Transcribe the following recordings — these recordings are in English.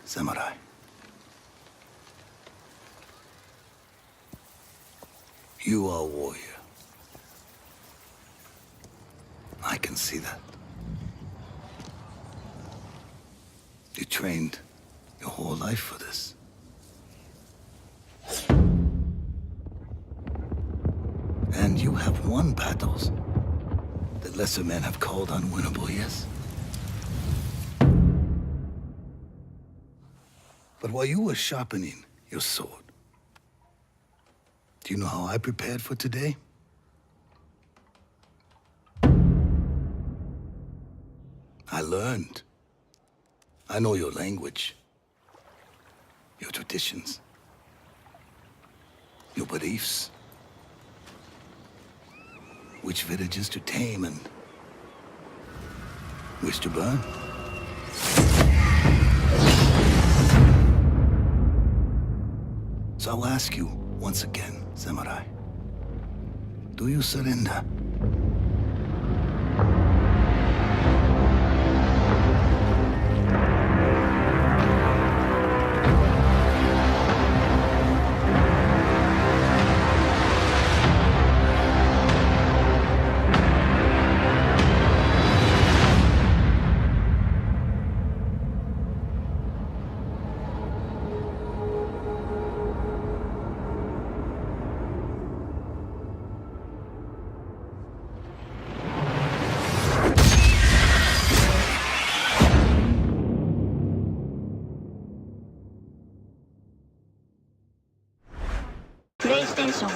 Samurai. You are a warrior. I can see that. You trained your whole life for this. And you have won battles that lesser men have called unwinnable, yes? But while you were sharpening your sword, do you know how I prepared for today? I learned. I know your language, your traditions, your beliefs, which villages to tame and which to burn. So I'll ask you once again, Samurai. Do you surrender? PlayStation.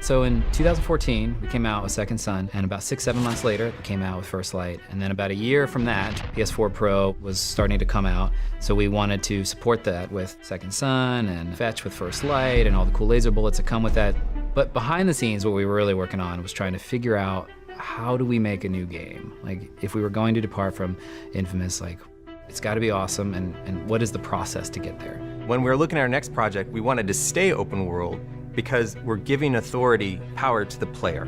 So in 2014, we came out with Second Son, and about 6-7 months later, we came out with First Light. And then about a year from that, PS4 Pro was starting to come out. So we wanted to support that with Second Son and Fetch with First Light and all the cool laser bullets that come with that. But behind the scenes, what we were really working on was trying to figure out, how do we make a new game? Like, if we were going to depart from Infamous, like, it's gotta be awesome, and what is the process to get there? When we were looking at our next project, we wanted to stay open world because we're giving authority, power to the player.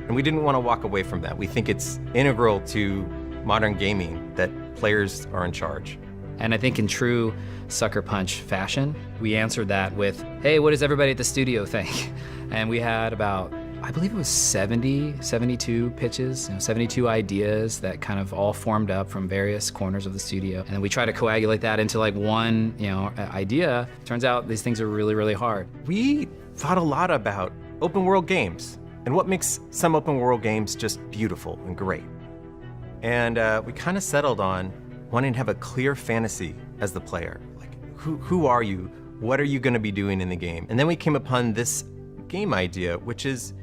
And we didn't want to walk away from that. We think it's integral to modern gaming that players are in charge. And I think in true Sucker Punch fashion, we answered that with, hey, what does everybody at the studio think? And we had about, I believe it was 72 pitches, 72 ideas that kind of all formed up from various corners of the studio. And then we try to coagulate that into like one, idea. Turns out these things are really, really hard. We thought a lot about open world games and what makes some open world games just beautiful and great. And we kind of settled on wanting to have a clear fantasy as the player. Like, who are you? What are you going to be doing in the game? And then we came upon this game idea, which is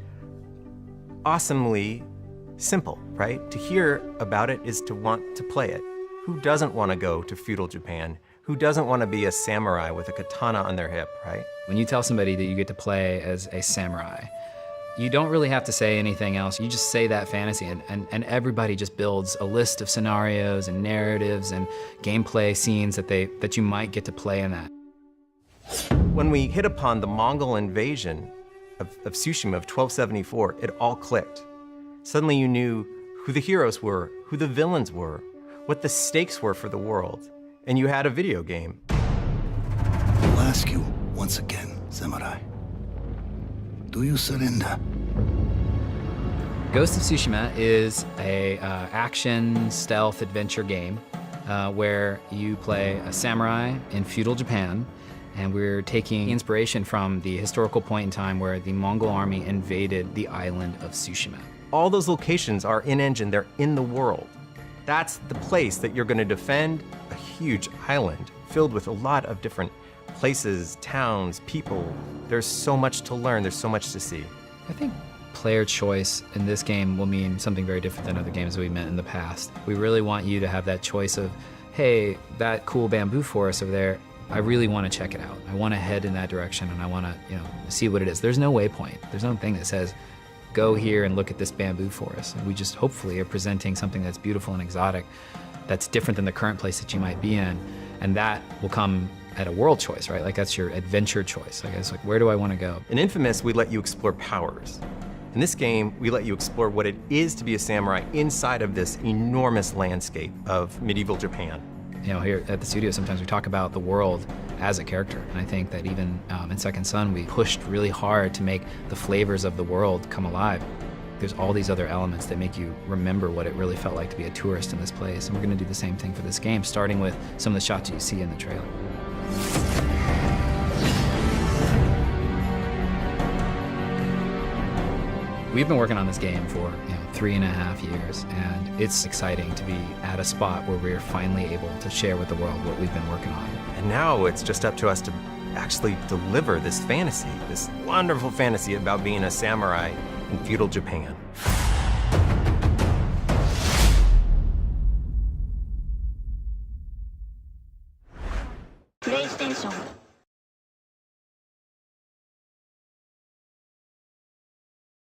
awesomely simple, right? To hear about it is to want to play it. Who doesn't want to go to feudal Japan? Who doesn't want to be a samurai with a katana on their hip, right? When you tell somebody that you get to play as a samurai, you don't really have to say anything else. You just say that fantasy, and everybody just builds a list of scenarios and narratives and gameplay scenes that you might get to play in that. When we hit upon the Mongol invasion of Tsushima of 1274, it all clicked. Suddenly you knew who the heroes were, who the villains were, what the stakes were for the world, and you had a video game. I'll ask you once again, Samurai. Do you surrender? Ghost of Tsushima is a action stealth adventure game where you play a samurai in feudal Japan. And we're taking inspiration from the historical point in time where the Mongol army invaded the island of Tsushima. All those locations are in-engine, they're in the world. That's the place that you're going to defend, a huge island filled with a lot of different places, towns, people. There's so much to learn, there's so much to see. I think player choice in this game will mean something very different than other games we've met in the past. We really want you to have that choice of, hey, that cool bamboo forest over there, I really want to check it out. I want to head in that direction and I want to, see what it is. There's no waypoint. There's no thing that says, go here and look at this bamboo forest. And we just hopefully are presenting something that's beautiful and exotic, that's different than the current place that you might be in. And that will come at a world choice, right? Like that's your adventure choice. I guess, like, where do I want to go? In Infamous, we let you explore powers. In this game, we let you explore what it is to be a samurai inside of this enormous landscape of medieval Japan. Here at the studio, sometimes we talk about the world as a character. And I think that even in Second Son, we pushed really hard to make the flavors of the world come alive. There's all these other elements that make you remember what it really felt like to be a tourist in this place. And we're going to do the same thing for this game, starting with some of the shots you see in the trailer. We've been working on this game for 3.5 years, and it's exciting to be at a spot where we're finally able to share with the world what we've been working on. And now it's just up to us to actually deliver this fantasy, this wonderful fantasy about being a samurai in feudal Japan. PlayStation